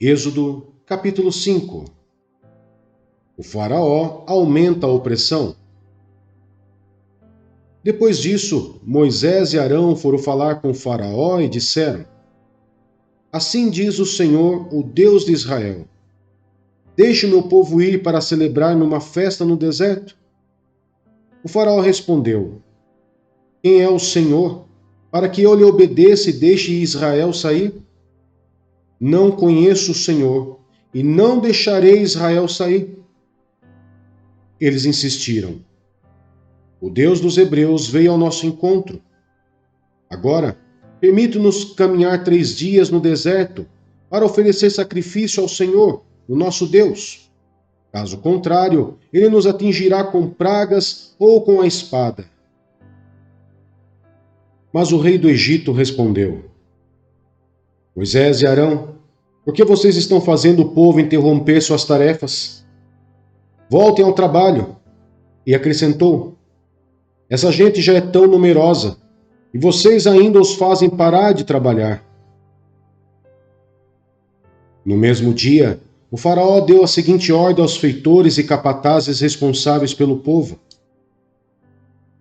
Êxodo, capítulo 5. O faraó aumenta a opressão. Depois disso, Moisés e Arão foram falar com o faraó e disseram: Assim diz o Senhor, o Deus de Israel: Deixe o meu povo ir para celebrar-me uma festa no deserto. O faraó respondeu: Quem é o Senhor, para que eu lhe obedeça e deixe Israel sair? Não conheço o Senhor, e não deixarei Israel sair. Eles insistiram: O Deus dos Hebreus veio ao nosso encontro. Agora, permite-nos caminhar 3 dias no deserto para oferecer sacrifício ao Senhor, o nosso Deus. Caso contrário, ele nos atingirá com pragas ou com a espada. Mas o rei do Egito respondeu: Moisés e Arão, por que vocês estão fazendo o povo interromper suas tarefas? Voltem ao trabalho. E acrescentou: Essa gente já é tão numerosa, e vocês ainda os fazem parar de trabalhar. No mesmo dia, o faraó deu a seguinte ordem aos feitores e capatazes responsáveis pelo povo: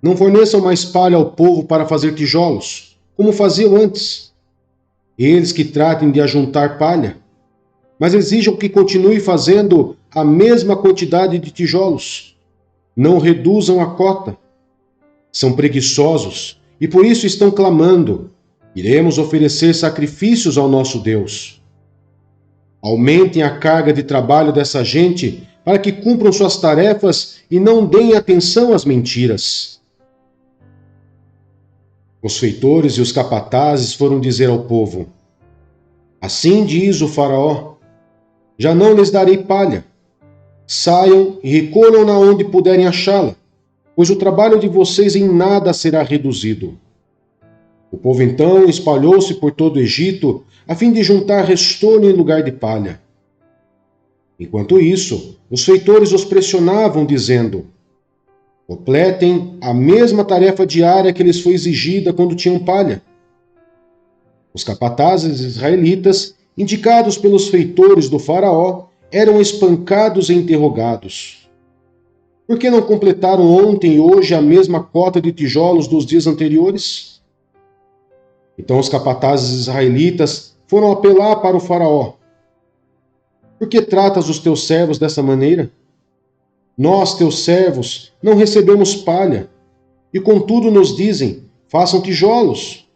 Não forneçam mais palha ao povo para fazer tijolos, como faziam antes. Eles que tratem de ajuntar palha, mas exijam que continue fazendo a mesma quantidade de tijolos. Não reduzam a cota. São preguiçosos e por isso estão clamando: Iremos oferecer sacrifícios ao nosso Deus. Aumentem a carga de trabalho dessa gente para que cumpram suas tarefas e não deem atenção às mentiras. Os feitores e os capatazes foram dizer ao povo: Assim diz o faraó: Já não lhes darei palha. Saiam e recolham-na onde puderem achá-la, pois o trabalho de vocês em nada será reduzido. O povo então espalhou-se por todo o Egito, a fim de juntar restolho em lugar de palha. Enquanto isso, os feitores os pressionavam, dizendo: Completem a mesma tarefa diária que lhes foi exigida quando tinham palha. Os capatazes israelitas, indicados pelos feitores do faraó, eram espancados e interrogados. Por que não completaram ontem e hoje a mesma cota de tijolos dos dias anteriores? Então os capatazes israelitas foram apelar para o faraó: Por que tratas os teus servos dessa maneira? Nós, teus servos, não recebemos palha, e contudo nos dizem: Façam tijolos.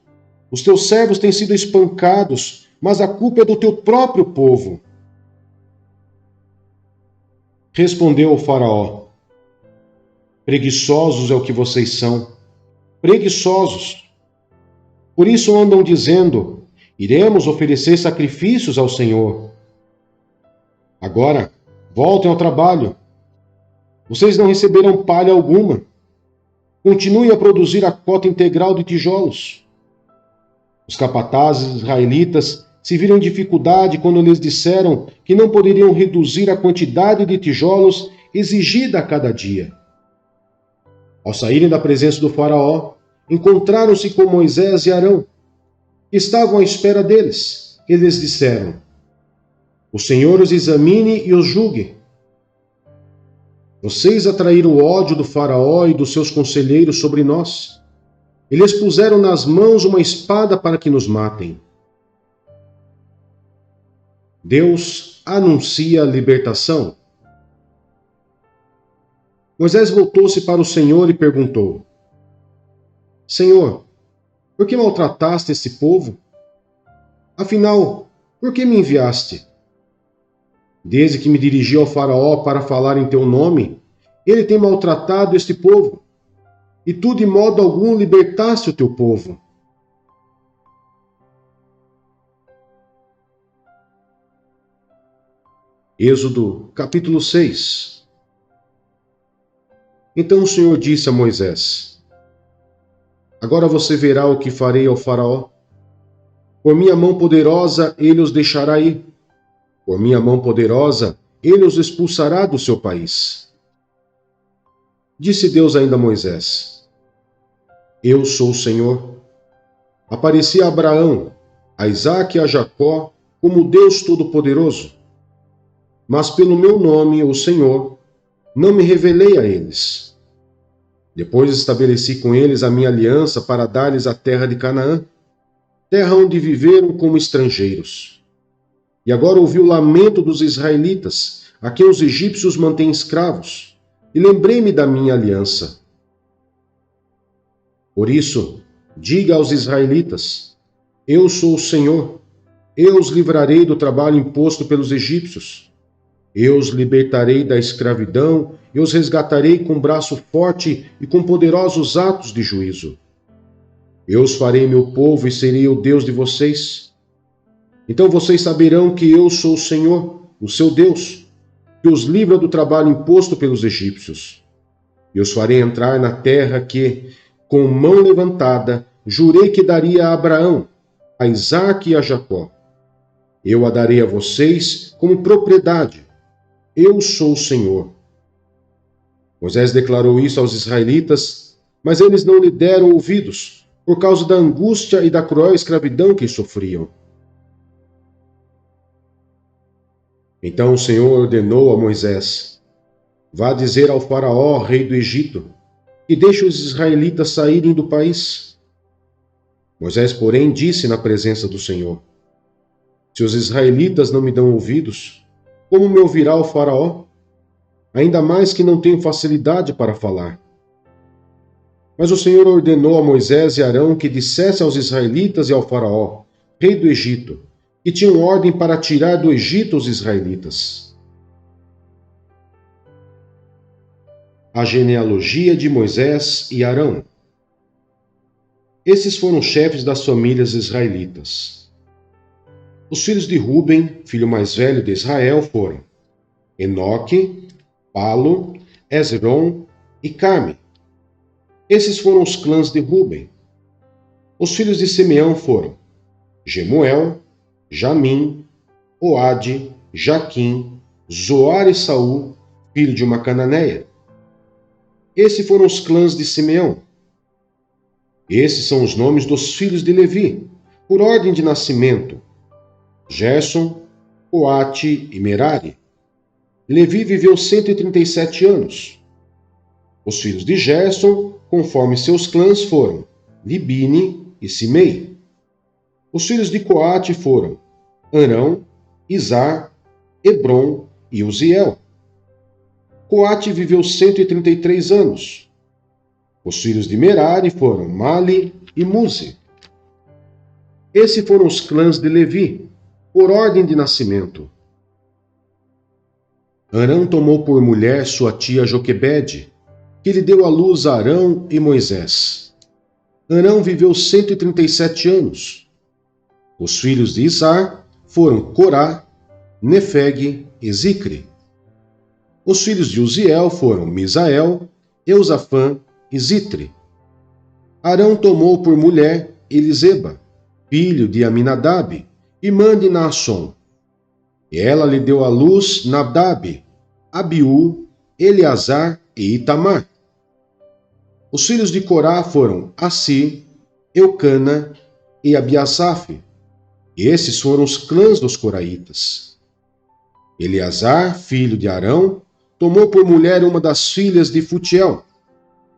Os teus servos têm sido espancados, mas a culpa é do teu próprio povo. Respondeu o faraó: Preguiçosos é o que vocês são, preguiçosos. Por isso andam dizendo: Iremos oferecer sacrifícios ao Senhor. Agora, voltem ao trabalho. Vocês não receberão palha alguma. Continuem a produzir a cota integral de tijolos. Os capatazes israelitas se viram em dificuldade quando lhes disseram que não poderiam reduzir a quantidade de tijolos exigida a cada dia. Ao saírem da presença do faraó, encontraram-se com Moisés e Arão, que estavam à espera deles. Eles disseram: O Senhor os examine e os julgue. Vocês atraíram o ódio do faraó e dos seus conselheiros sobre nós. Eles puseram nas mãos uma espada para que nos matem. Deus anuncia a libertação. Moisés voltou-se para o Senhor e perguntou: Senhor, por que maltrataste esse povo? Afinal, por que me enviaste? Desde que me dirigi ao faraó para falar em teu nome, ele tem maltratado este povo, e tu de modo algum libertaste o teu povo. Êxodo, capítulo 6. Então o Senhor disse a Moisés: Agora você verá o que farei ao faraó. Por minha mão poderosa ele os deixará ir. Por minha mão poderosa ele os expulsará do seu país. Disse Deus ainda a Moisés: Eu sou o Senhor. Apareci a Abraão, a Isaque e a Jacó como Deus Todo-Poderoso. Mas pelo meu nome, o Senhor, não me revelei a eles. Depois estabeleci com eles a minha aliança para dar-lhes a terra de Canaã, terra onde viveram como estrangeiros. E agora ouvi o lamento dos israelitas, a quem os egípcios mantêm escravos, e lembrei-me da minha aliança. Por isso, diga aos israelitas: eu sou o Senhor, eu os livrarei do trabalho imposto pelos egípcios. Eu os libertarei da escravidão e os resgatarei com braço forte e com poderosos atos de juízo. Eu os farei meu povo e serei o Deus de vocês. Então vocês saberão que eu sou o Senhor, o seu Deus, que os livra do trabalho imposto pelos egípcios. E os farei entrar na terra que, com mão levantada, jurei que daria a Abraão, a Isaque e a Jacó. Eu a darei a vocês como propriedade. Eu sou o Senhor. Moisés declarou isso aos israelitas, mas eles não lhe deram ouvidos, por causa da angústia e da cruel escravidão que sofriam. Então o Senhor ordenou a Moisés: vá dizer ao faraó, rei do Egito, que deixe os israelitas saírem do país. Moisés, porém, disse na presença do Senhor: se os israelitas não me dão ouvidos, como me ouvirá o faraó? Ainda mais que não tenho facilidade para falar. Mas o Senhor ordenou a Moisés e Arão que dissesse aos israelitas e ao faraó, rei do Egito, que tinham ordem para tirar do Egito os israelitas. A genealogia de Moisés e Arão. Esses foram chefes das famílias israelitas. Os filhos de Ruben, filho mais velho de Israel, foram Enoque, Palo, Hezron e Carme. Esses foram os clãs de Ruben. Os filhos de Simeão foram Gemuel, Jamim, Oade, Jaquim, Zoar e Saul, filho de uma cananeia. Esses foram os clãs de Simeão. Esses são os nomes dos filhos de Levi, por ordem de nascimento: Gerson, Coate e Merari. Levi viveu 137 anos. Os filhos de Gerson, conforme seus clãs, foram Libine e Simei. Os filhos de Coate foram Arão, Izar, Hebron e Uziel. Coate viveu 133 anos. Os filhos de Merari foram Mali e Muzi. Esses foram os clãs de Levi, por ordem de nascimento. Arão tomou por mulher sua tia Joquebede, que lhe deu à luz a Arão e Moisés. Arão viveu 137 anos. Os filhos de Izar foram Corá, Nefeg e Zicre. Os filhos de Uziel foram Misael, Eusafã e Zitre. Arão tomou por mulher Eliseba, filho de Aminadab, irmã de Naasson. E ela lhe deu à luz Nadab, Abiú, Eleazar e Itamar. Os filhos de Corá foram Assi, Eucana e Abiasaf. Esses foram os clãs dos coraitas. Eleazar, filho de Arão, tomou por mulher uma das filhas de Futiel,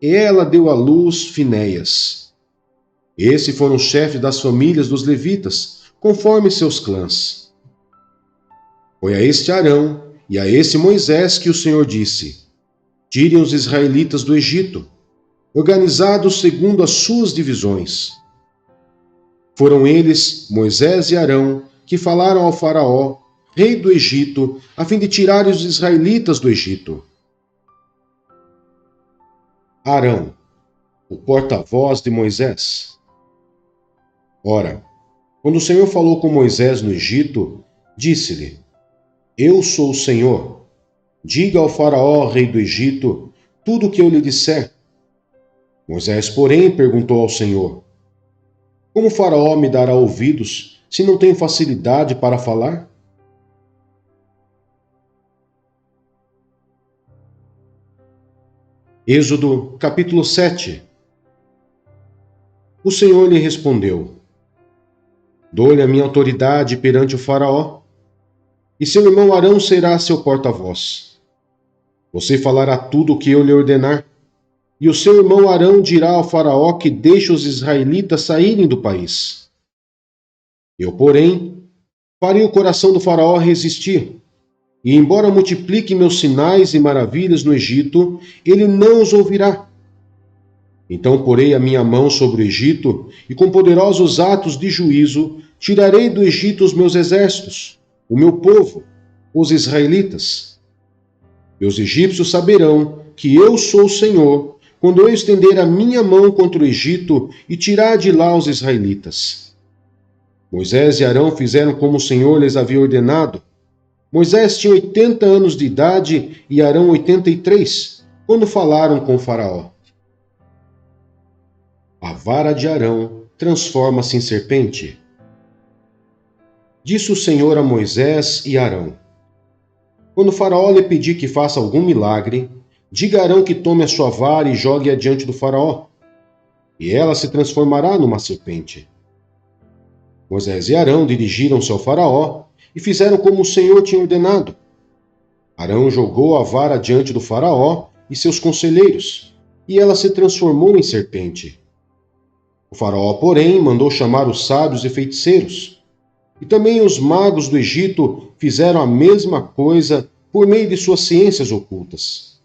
e ela deu à luz Finéias. Esses foram os chefes das famílias dos levitas, conforme seus clãs. Foi a este Arão e a esse Moisés que o Senhor disse: tirem os israelitas do Egito, organizados segundo as suas divisões. Foram eles, Moisés e Arão, que falaram ao faraó, rei do Egito, a fim de tirar os israelitas do Egito. Arão, o porta-voz de Moisés. Ora, quando o Senhor falou com Moisés no Egito, disse-lhe: eu sou o Senhor. Diga ao faraó, rei do Egito, tudo o que eu lhe disser. Moisés, porém, perguntou ao Senhor: como o faraó me dará ouvidos, se não tenho facilidade para falar? Êxodo, capítulo 7. O Senhor lhe respondeu: Dou-lhe a minha autoridade perante o Faraó, e seu irmão Arão será seu porta-voz. Você falará tudo o que eu lhe ordenar, e o seu irmão Arão dirá ao Faraó que deixe os israelitas saírem do país. Eu, porém, farei o coração do Faraó resistir, e embora multiplique meus sinais e maravilhas no Egito, ele não os ouvirá. Então porei a minha mão sobre o Egito, e com poderosos atos de juízo tirarei do Egito os meus exércitos, o meu povo, os israelitas. E os egípcios saberão que eu sou o Senhor, quando eu estender a minha mão contra o Egito e tirar de lá os israelitas. Moisés e Arão fizeram como o Senhor lhes havia ordenado. Moisés tinha 80 anos de idade e Arão 83, quando falaram com Faraó. A vara de Arão transforma-se em serpente. Disse o Senhor a Moisés e Arão: quando Faraó lhe pedir que faça algum milagre, diga a Arão que tome a sua vara e jogue-a diante do Faraó, e ela se transformará numa serpente. Moisés e Arão dirigiram-se ao Faraó e fizeram como o Senhor tinha ordenado. Arão jogou a vara diante do Faraó e seus conselheiros, e ela se transformou em serpente. O Faraó, porém, mandou chamar os sábios e feiticeiros, e também os magos do Egito fizeram a mesma coisa por meio de suas ciências ocultas.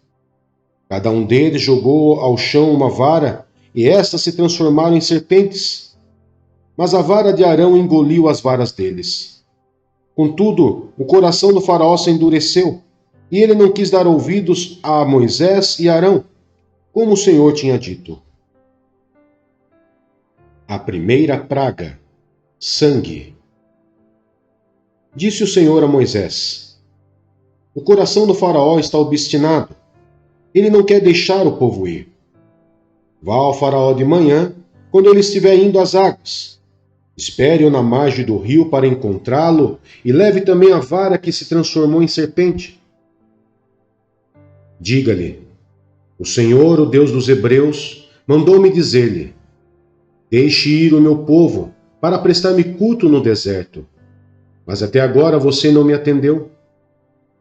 Cada um deles jogou ao chão uma vara, e estas se transformaram em serpentes. Mas a vara de Arão engoliu as varas deles. Contudo, o coração do Faraó se endureceu, e ele não quis dar ouvidos a Moisés e Arão, como o Senhor tinha dito. A primeira praga: sangue. Disse o Senhor a Moisés: o coração do Faraó está obstinado. Ele não quer deixar o povo ir. Vá ao Faraó de manhã, quando ele estiver indo às águas. Espere-o na margem do rio para encontrá-lo e leve também a vara que se transformou em serpente. Diga-lhe: o Senhor, o Deus dos Hebreus, mandou-me dizer-lhe: deixe ir o meu povo para prestar-me culto no deserto. Mas até agora você não me atendeu.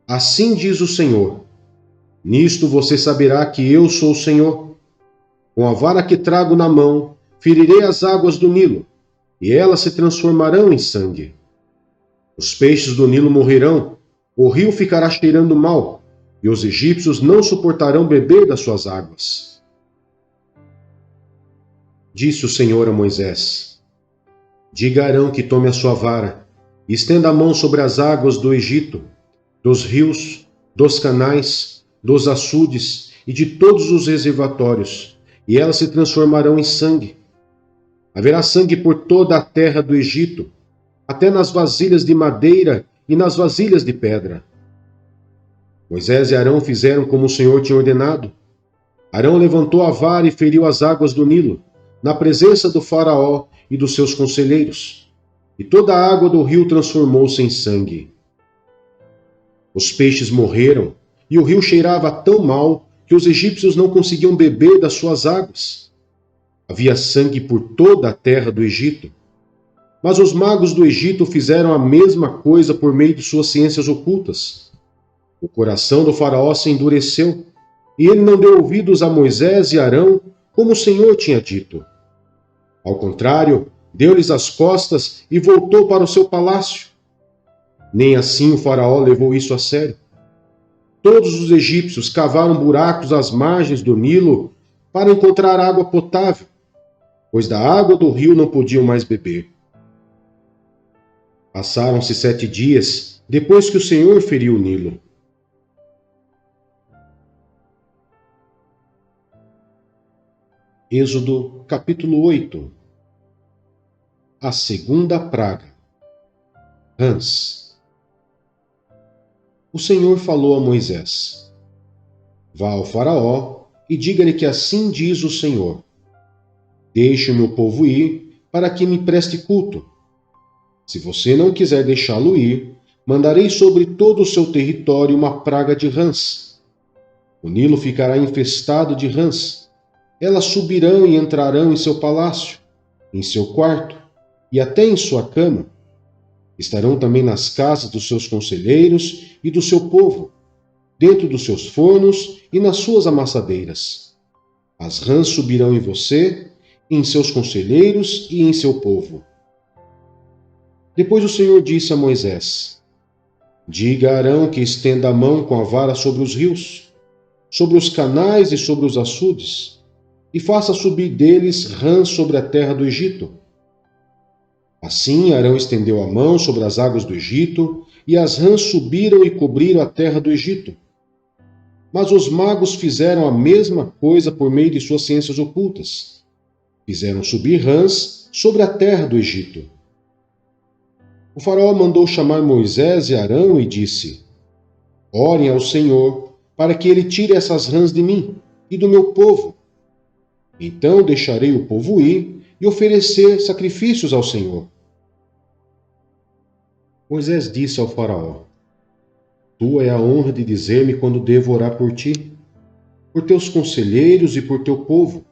Assim diz o Senhor: nisto você saberá que eu sou o Senhor. Com a vara que trago na mão, ferirei as águas do Nilo, e elas se transformarão em sangue. Os peixes do Nilo morrerão, o rio ficará cheirando mal, e os egípcios não suportarão beber das suas águas. Disse o Senhor a Moisés: diga a Arão que tome a sua vara, e estenda a mão sobre as águas do Egito, dos rios, dos canais, dos açudes e de todos os reservatórios, e elas se transformarão em sangue. Haverá sangue por toda a terra do Egito, até nas vasilhas de madeira e nas vasilhas de pedra. Moisés e Arão fizeram como o Senhor tinha ordenado. Arão levantou a vara e feriu as águas do Nilo, na presença do Faraó e dos seus conselheiros, e toda a água do rio transformou-se em sangue. Os peixes morreram, e o rio cheirava tão mal que os egípcios não conseguiam beber das suas águas. Havia sangue por toda a terra do Egito. Mas os magos do Egito fizeram a mesma coisa por meio de suas ciências ocultas. O coração do Faraó se endureceu, e ele não deu ouvidos a Moisés e Arão, como o Senhor tinha dito. Ao contrário, deu-lhes as costas e voltou para o seu palácio. Nem assim o Faraó levou isso a sério. Todos os egípcios cavaram buracos às margens do Nilo para encontrar água potável, pois da água do rio não podiam mais beber. Passaram-se 7 dias depois que o Senhor feriu o Nilo. Êxodo capítulo 8. A segunda praga: rãs. O Senhor falou a Moisés: vá ao Faraó e diga-lhe que assim diz o Senhor: deixe o meu povo ir para que me preste culto. Se você não quiser deixá-lo ir, mandarei sobre todo o seu território uma praga de rãs. O Nilo ficará infestado de rãs. Elas subirão e entrarão em seu palácio, em seu quarto, e até em sua cama. Estarão também nas casas dos seus conselheiros e do seu povo, dentro dos seus fornos e nas suas amassadeiras. As rãs subirão em você, em seus conselheiros e em seu povo. Depois o Senhor disse a Moisés: Diga a Arão que estenda a mão com a vara sobre os rios, sobre os canais e sobre os açudes, e faça subir deles rãs sobre a terra do Egito. Assim Arão estendeu a mão sobre as águas do Egito, e as rãs subiram e cobriram a terra do Egito. Mas os magos fizeram a mesma coisa por meio de suas ciências ocultas. Fizeram subir rãs sobre a terra do Egito. O faraó mandou chamar Moisés e Arão e disse: Orem ao Senhor, para que ele tire essas rãs de mim e do meu povo. Então deixarei o povo ir e oferecer sacrifícios ao Senhor. Moisés disse ao faraó: Tua é a honra de dizer-me quando devo orar por ti, por teus conselheiros e por teu povo,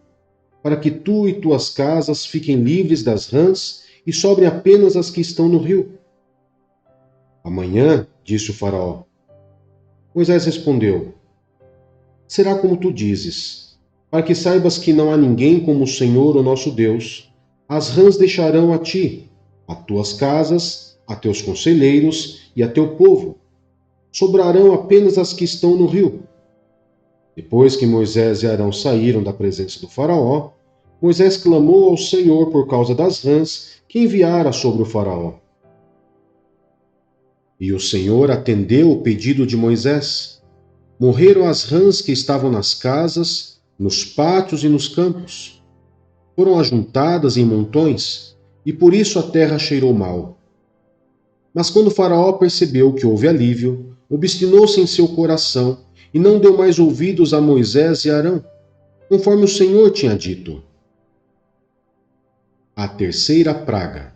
para que tu e tuas casas fiquem livres das rãs e sobrem apenas as que estão no rio. Amanhã, disse o faraó. Moisés respondeu: Será como tu dizes, para que saibas que não há ninguém como o Senhor, o nosso Deus. As rãs deixarão a ti, a tuas casas, a teus conselheiros e a teu povo. Sobrarão apenas as que estão no rio. Depois que Moisés e Arão saíram da presença do faraó, Moisés clamou ao Senhor por causa das rãs que enviara sobre o faraó. E o Senhor atendeu o pedido de Moisés. Morreram as rãs que estavam nas casas, nos pátios e nos campos. Foram ajuntadas em montões, e por isso a terra cheirou mal. Mas quando o faraó percebeu que houve alívio, obstinou-se em seu coração e não deu mais ouvidos a Moisés e Arão, conforme o Senhor tinha dito. A terceira praga: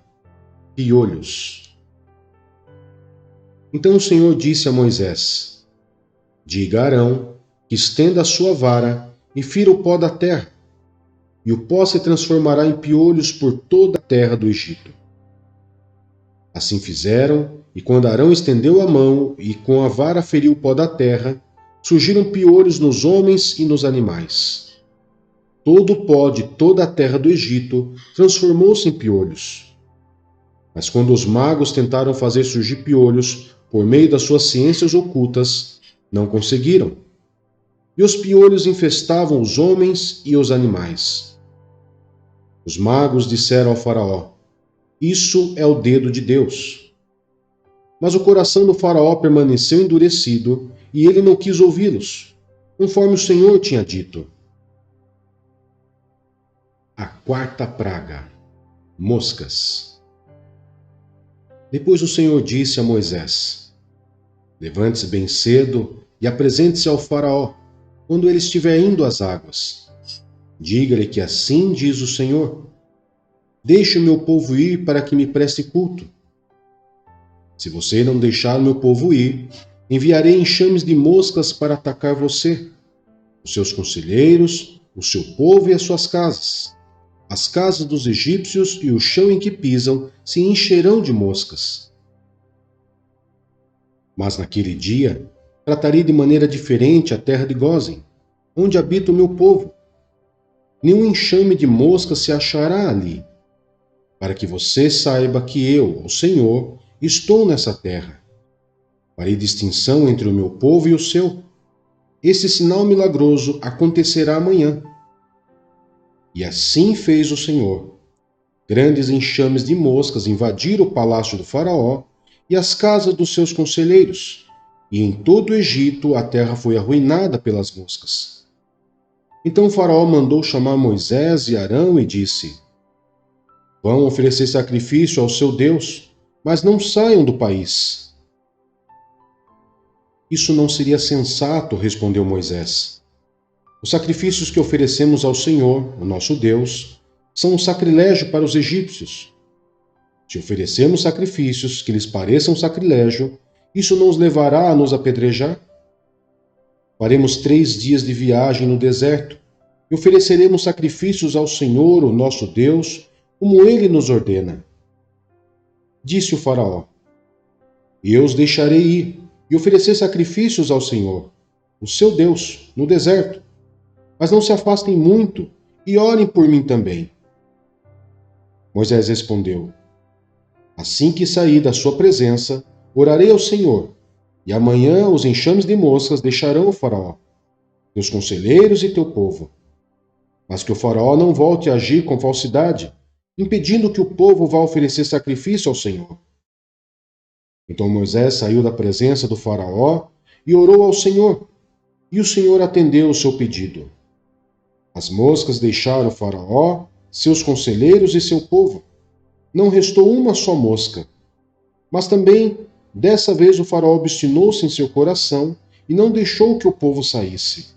piolhos. Então o Senhor disse a Moisés: Diga a Arão que estenda a sua vara e fira o pó da terra, e o pó se transformará em piolhos por toda a terra do Egito. Assim fizeram, e quando Arão estendeu a mão e com a vara feriu o pó da terra, surgiram piolhos nos homens e nos animais. Todo o pó de toda a terra do Egito transformou-se em piolhos. Mas quando os magos tentaram fazer surgir piolhos por meio das suas ciências ocultas, não conseguiram. E os piolhos infestavam os homens e os animais. Os magos disseram ao faraó: Isso é o dedo de Deus. Mas o coração do faraó permaneceu endurecido e ele não quis ouvi-los, conforme o Senhor tinha dito. A quarta praga: moscas. Depois o Senhor disse a Moisés: Levante-se bem cedo e apresente-se ao faraó, quando ele estiver indo às águas. Diga-lhe que assim diz o Senhor: Deixe o meu povo ir para que me preste culto. Se você não deixar o meu povo ir, enviarei enxames de moscas para atacar você, os seus conselheiros, o seu povo e as suas casas. As casas dos egípcios e o chão em que pisam se encherão de moscas. Mas naquele dia, tratarei de maneira diferente a terra de Gósen, onde habita o meu povo. Nenhum enxame de moscas se achará ali, para que você saiba que eu, o Senhor, estou nessa terra. Farei distinção entre o meu povo e o seu. Esse sinal milagroso acontecerá amanhã. E assim fez o Senhor. Grandes enxames de moscas invadiram o palácio do faraó e as casas dos seus conselheiros, e em todo o Egito a terra foi arruinada pelas moscas. Então o faraó mandou chamar Moisés e Arão e disse: Vão oferecer sacrifício ao seu Deus, mas não saiam do país. Isso não seria sensato, respondeu Moisés. Os sacrifícios que oferecemos ao Senhor, o nosso Deus, são um sacrilégio para os egípcios. Se oferecermos sacrifícios que lhes pareçam sacrilégio, isso não os levará a nos apedrejar? Faremos 3 dias de viagem no deserto e ofereceremos sacrifícios ao Senhor, o nosso Deus, como Ele nos ordena. Disse o Faraó: Eu os deixarei ir e oferecer sacrifícios ao Senhor, o seu Deus, no deserto. Mas não se afastem muito e orem por mim também. Moisés respondeu: Assim que sair da sua presença, orarei ao Senhor, e amanhã os enxames de moscas deixarão o Faraó, teus conselheiros e teu povo. Mas que o Faraó não volte a agir com falsidade, impedindo que o povo vá oferecer sacrifício ao Senhor. Então Moisés saiu da presença do Faraó e orou ao Senhor, e o Senhor atendeu o seu pedido. As moscas deixaram o Faraó, seus conselheiros e seu povo. Não restou uma só mosca. Mas também, dessa vez, o Faraó obstinou-se em seu coração e não deixou que o povo saísse.